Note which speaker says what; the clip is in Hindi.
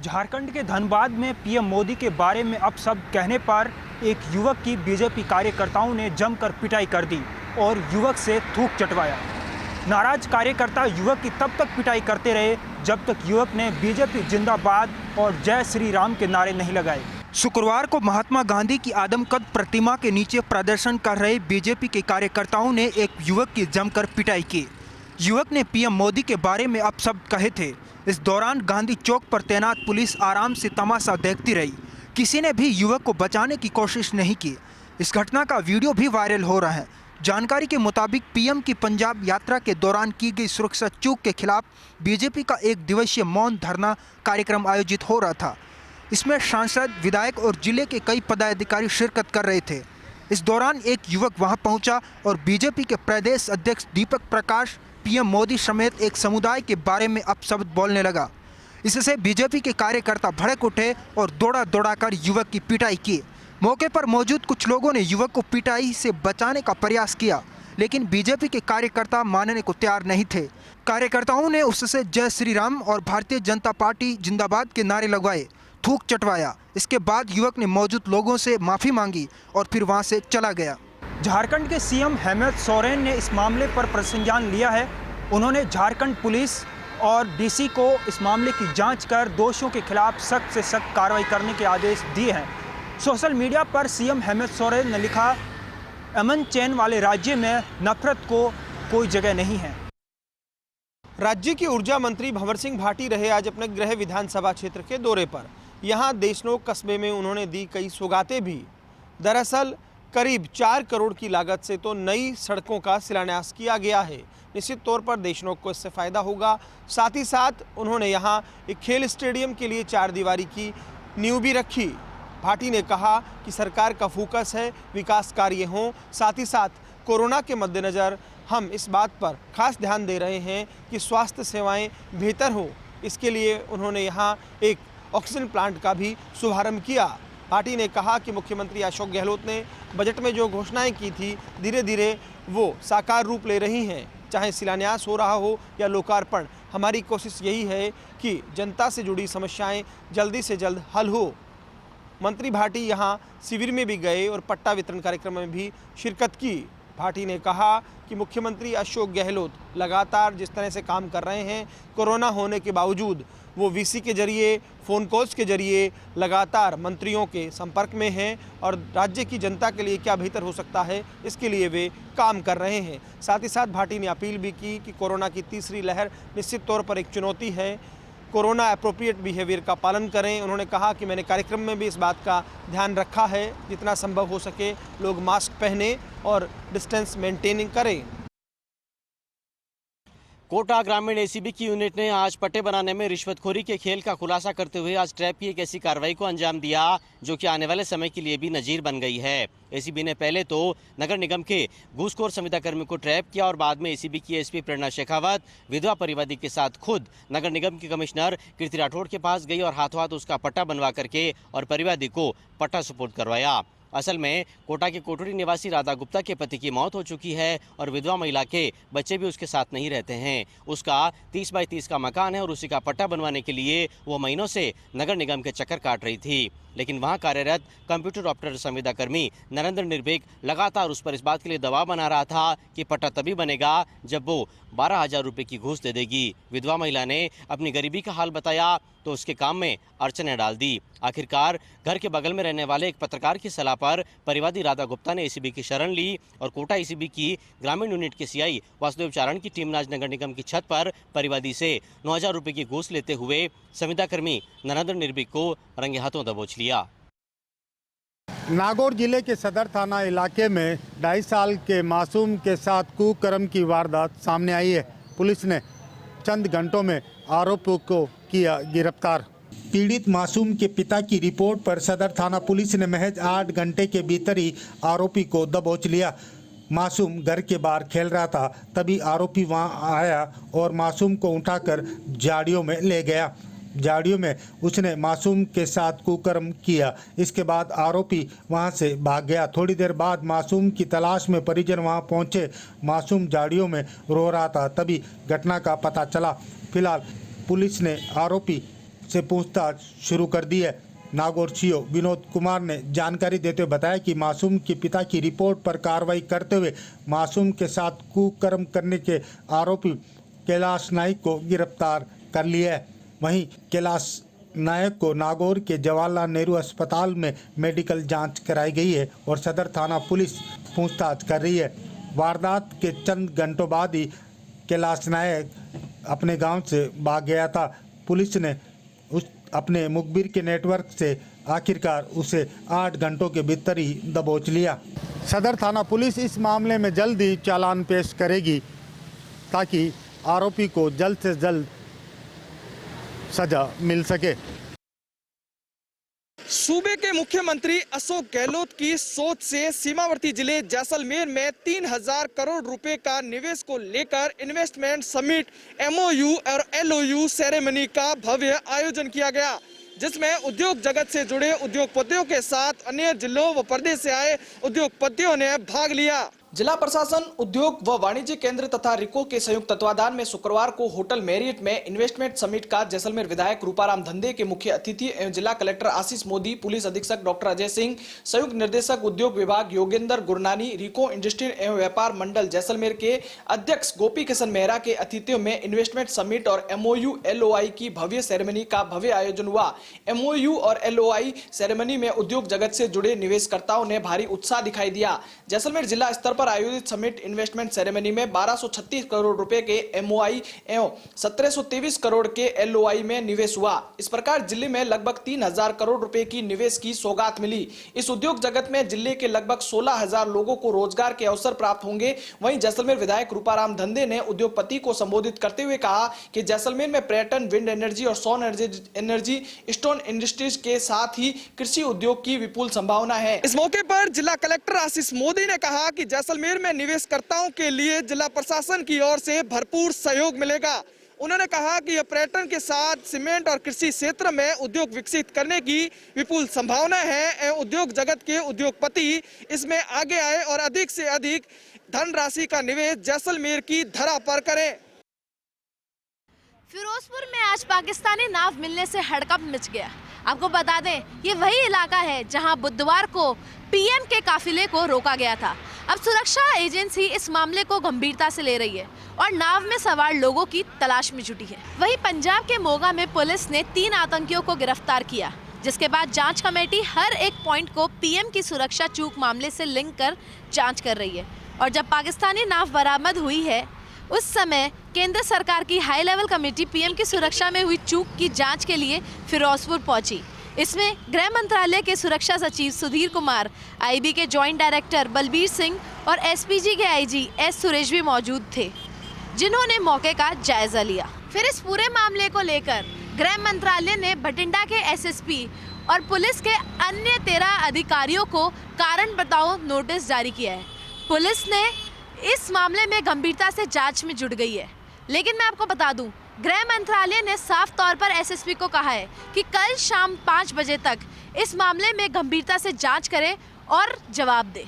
Speaker 1: झारखंड के धनबाद में पीएम मोदी के बारे में अब सब कहने पर एक युवक की बीजेपी कार्यकर्ताओं ने जमकर पिटाई कर दी और युवक से थूक चटवाया। नाराज कार्यकर्ता युवक की तब तक पिटाई करते रहे जब तक युवक ने बीजेपी जिंदाबाद और जय श्री राम के नारे नहीं लगाए। शुक्रवार को महात्मा गांधी की आदमकद प्रतिमा के नीचे प्रदर्शन कर रहे बीजेपी के कार्यकर्ताओं ने एक युवक की जमकर पिटाई की। युवक ने पीएम मोदी के बारे में अब सब कहे थे। इस दौरान गांधी चौक पर तैनात पुलिस आराम से तमाशा देखती रही। किसी ने भी युवक को बचाने की कोशिश नहीं की। इस घटना का वीडियो भी वायरल हो रहा है। जानकारी के मुताबिक पीएम की पंजाब यात्रा के दौरान की गई सुरक्षा चूक के खिलाफ बीजेपी का एक दिवसीय मौन धरना कार्यक्रम आयोजित हो रहा था। इसमें सांसद, विधायक और जिले के कई पदाधिकारी शिरकत कर रहे थे। इस दौरान एक युवक वहां पहुंचा और बीजेपी के प्रदेश अध्यक्ष दीपक प्रकाश, पीएम मोदी समेत एक समुदाय के बारे में अपशब्द बोलने लगा। इससे बीजेपी के कार्यकर्ता भड़क उठे और दौड़ा कर युवक की पिटाई की। मौके पर मौजूद कुछ लोगों ने युवक को पिटाई से बचाने का प्रयास किया, लेकिन बीजेपी के कार्यकर्ता मानने को तैयार नहीं थे। कार्यकर्ताओं ने उससे जय श्री राम और भारतीय जनता पार्टी जिंदाबाद के नारे लगवाए, थूक चटवाया। इसके बाद युवक ने मौजूद लोगों से माफ़ी मांगी और फिर वहां से चला गया। झारखंड के सीएम हेमंत सोरेन ने इस मामले पर संज्ञान लिया है। उन्होंने झारखंड पुलिस और डीसी को इस मामले की जांच कर दोषियों के खिलाफ सख्त से सख्त कार्रवाई करने के आदेश दिए हैं। सोशल मीडिया पर सीएम हेमंत सोरेन ने लिखा, अमन चैन वाले राज्य में नफरत को कोई जगह नहीं है।
Speaker 2: राज्य की ऊर्जा मंत्री भंवर सिंह भाटी रहे आज अपने गृह विधानसभा क्षेत्र के दौरे पर। यहाँ देशनोक कस्बे में उन्होंने दी कई सौगातें भी। दरअसल करीब 4 करोड़ की लागत से तो नई सड़कों का शिलान्यास किया गया है। निश्चित तौर पर देशनोक को इससे फ़ायदा होगा। साथ ही साथ उन्होंने यहाँ एक खेल स्टेडियम के लिए 4 दीवारी की नींव भी रखी। भाटी ने कहा कि सरकार का फोकस है विकास कार्य हों। साथ ही साथ कोरोना के मद्देनज़र हम इस बात पर खास ध्यान दे रहे हैं कि स्वास्थ्य सेवाएं बेहतर हों। इसके लिए उन्होंने यहाँ एक ऑक्सीजन प्लांट का भी शुभारंभ किया। भाटी ने कहा कि मुख्यमंत्री अशोक गहलोत ने बजट में जो घोषणाएं की थी, धीरे धीरे वो साकार रूप ले रही हैं। चाहे शिलान्यास हो रहा हो या लोकार्पण, हमारी कोशिश यही है कि जनता से जुड़ी समस्याएं जल्दी से जल्द हल हो। मंत्री भाटी यहां शिविर में भी गए और पट्टा वितरण कार्यक्रम में भी शिरकत की। भाटी ने कहा कि मुख्यमंत्री अशोक गहलोत लगातार जिस तरह से काम कर रहे हैं, कोरोना होने के बावजूद वो वीसी के जरिए, फ़ोन कॉल्स के जरिए लगातार मंत्रियों के संपर्क में हैं और राज्य की जनता के लिए क्या बेहतर हो सकता है, इसके लिए वे काम कर रहे हैं। साथ ही साथ भाटी ने अपील भी की कि कोरोना की तीसरी लहर निश्चित तौर पर एक चुनौती है। कोरोना एप्रोप्रिएट बिहेवियर का पालन करें। उन्होंने कहा कि मैंने कार्यक्रम में भी इस बात का ध्यान रखा है, जितना संभव हो सके लोग मास्क पहने और डिस्टेंस मेंटेनिंग करें।
Speaker 3: कोटा ग्रामीण एसीबी की यूनिट ने आज पट्टे बनाने में रिश्वतखोरी के खेल का खुलासा करते हुए आज ट्रैप की एक ऐसी कार्रवाई को अंजाम दिया जो कि आने वाले समय के लिए भी नजीर बन गई है। एसीबी ने पहले तो नगर निगम के घूसखोर संविदा कर्मी को ट्रैप किया और बाद में एसीबी की एसपी प्रेरणा शेखावत विधवा परिवादी के साथ खुद नगर निगम के कमिश्नर कीर्ति राठौड़ के पास गई और हाथों हाथ उसका पट्टा बनवा करके और परिवादी को पट्टा सुपुर्द करवाया। असल में कोटा के कोटुरी निवासी राधा गुप्ता के पति की मौत हो चुकी है और विधवा महिला के बच्चे भी उसके साथ नहीं रहते हैं। उसका 30 बाई 30 का मकान है और उसी का पट्टा बनवाने के लिए वो महीनों से नगर निगम के चक्कर काट रही थी। लेकिन वहां कार्यरत कंप्यूटर ऑपरेटर संविदा कर्मी नरेंद्र निर्भीक लगातार उस पर इस बात के लिए दबाव बना रहा था कि पट्टा तभी बनेगा जब वो 12,000 रुपये की घूस दे देगी। विधवा महिला ने अपनी गरीबी का हाल बताया तो उसके काम में अड़चनें डाल दी। आखिरकार घर के बगल में रहने वाले एक पत्रकार की सलाह पर परिवादी राधा गुप्ता ने एसीबी की शरण ली और कोटा एसीबी की ग्रामीण यूनिट के सीआई वासुदेव चारण की टीम ने आज नगर निगम की छत पर परिवादी से 9,000 रुपये की घूस लेते हुए संविदा कर्मी नरेंद्र निर्भीक को रंगे हाथों दबोच लिया।
Speaker 4: नागौर जिले के सदर थाना इलाके में 2.5 साल के मासूम के साथ कुकर्म की वारदात सामने आई है। पुलिस ने चंद घंटों में आरोपी को किया गिरफ्तार। पीड़ित मासूम के पिता की रिपोर्ट पर सदर थाना पुलिस ने महज 8 घंटे के भीतर ही आरोपी को दबोच लिया। मासूम घर के बाहर खेल रहा था, तभी आरोपी वहां आया और मासूम को उठाकर झाड़ियों में ले गया। झाड़ियों में उसने मासूम के साथ कुकर्म किया। इसके बाद आरोपी वहां से भाग गया। थोड़ी देर बाद मासूम की तलाश में परिजन वहां पहुंचे। मासूम झाड़ियों में रो रहा था, तभी घटना का पता चला। फिलहाल पुलिस ने आरोपी से पूछताछ शुरू कर दी है। नागौर सीओ विनोद कुमार ने जानकारी देते हुए बताया कि मासूम के पिता की रिपोर्ट पर कार्रवाई करते हुए मासूम के साथ कुकर्म करने के आरोपी कैलाश नाइक को गिरफ्तार कर लिया है। वहीं कैलाश नायक को नागौर के जवाहरलाल नेहरू अस्पताल में मेडिकल जांच कराई गई है और सदर थाना पुलिस पूछताछ कर रही है। वारदात के चंद घंटों बाद ही कैलाश नायक अपने गांव से भाग गया था। पुलिस ने अपने मुखबिर के नेटवर्क से आखिरकार उसे 8 घंटों के भीतर ही दबोच लिया। सदर थाना पुलिस इस मामले में जल्द ही चालान पेश करेगी ताकि आरोपी को जल्द से जल्द सजा मिल सके।
Speaker 2: सूबे के मुख्यमंत्री अशोक गहलोत की सोच से सीमावर्ती जिले जैसलमेर में 3000 करोड़ रुपए का निवेश को लेकर इन्वेस्टमेंट समिट, MOU और LOU सेरेमनी का भव्य आयोजन किया गया, जिसमें उद्योग जगत से जुड़े उद्योगपतियों के साथ अन्य जिलों व प्रदेश से आए उद्योगपतियों ने भाग लिया। जिला प्रशासन, उद्योग व वाणिज्य केंद्र तथा रिको के संयुक्त तत्वाधान में शुक्रवार को होटल मैरियट में इन्वेस्टमेंट समिट का जैसलमेर विधायक रूपाराम धंधे के मुख्य अतिथि एवं जिला कलेक्टर आशीष मोदी, पुलिस अधीक्षक डॉक्टर अजय सिंह, संयुक्त निर्देशक उद्योग विभाग योगेंद्र गुरनानी, रिको इंडस्ट्री एवं व्यापार मंडल जैसलमेर के अध्यक्ष गोपी किशन मेहरा के अतिथियों में इन्वेस्टमेंट समिट और MOU LOI की भव्य सेरेमनी का भव्य आयोजन हुआ। MOU और LOI सेरेमनी में उद्योग जगत से जुड़े निवेशकर्ताओं ने भारी उत्साह दिखाई दिया। जैसलमेर जिला स्तर पर आयोजित समिट इन्वेस्टमेंट सेरेमनी में 1236 करोड़ रुपए के MOI एवं 1723 करोड़ के LOI में निवेश हुआ। इस प्रकार जिले में लगभग 3000 करोड़ रुपए की निवेश की सौगात मिली। इस उद्योग जगत में जिले के लगभग 16000 लोगों को रोजगार के अवसर प्राप्त होंगे। वहीं जैसलमेर विधायक रूपाराम धंधे ने उद्योगपति को संबोधित करते हुए कहा कि जैसलमेर में पर्यटन, विंड एनर्जी और सौर एनर्जी, स्टोन इंडस्ट्रीज के साथ ही कृषि उद्योग की विपुल संभावना है। इस मौके पर जिला कलेक्टर आशीष मोदी ने कहा कि जैसलमेर में निवेशकर्ताओं के लिए जिला प्रशासन की ओर से भरपूर सहयोग मिलेगा। उन्होंने कहा कि यह पर्यटन के साथ सीमेंट और कृषि क्षेत्र में उद्योग विकसित करने की विपुल संभावना है। उद्योग जगत के उद्योगपति इसमें आगे आए और अधिक से अधिक धनराशि का निवेश जैसलमेर की धरा पर करें।
Speaker 5: फिरोजपुर में आज पाकिस्तानी नाव मिलने से हड़कंप मच गया। आपको बता दें, ये वही इलाका है जहां बुधवार को PM के काफिले को रोका गया था। अब सुरक्षा एजेंसी इस मामले को गंभीरता से ले रही है और नाव में सवार लोगों की तलाश में जुटी है। वहीं पंजाब के मोगा में पुलिस ने 3 आतंकियों को गिरफ्तार किया, जिसके बाद जांच कमेटी हर एक पॉइंट को PM की सुरक्षा चूक मामले से लिंक कर जांच कर रही है। और जब पाकिस्तानी नाव बरामद हुई है, उस समय केंद्र सरकार की हाई लेवल कमेटी PM की सुरक्षा में हुई चूक की जांच के लिए फिरोजपुर पहुंची। इसमें गृह मंत्रालय के सुरक्षा सचिव सुधीर कुमार, IB के जॉइंट डायरेक्टर बलबीर सिंह और SPG के IG S सुरेश भी मौजूद थे, जिन्होंने मौके का जायजा लिया। फिर इस पूरे मामले को लेकर गृह मंत्रालय ने बठिंडा के SSP और पुलिस के अन्य 13 अधिकारियों को कारण बताओ नोटिस जारी किया है। पुलिस ने इस मामले में गंभीरता से जांच में जुट गई है। लेकिन मैं आपको बता दूं, गृह मंत्रालय ने साफ तौर पर SSP को कहा है कि कल शाम 5 बजे तक इस मामले में गंभीरता से जांच करे और जवाब दे।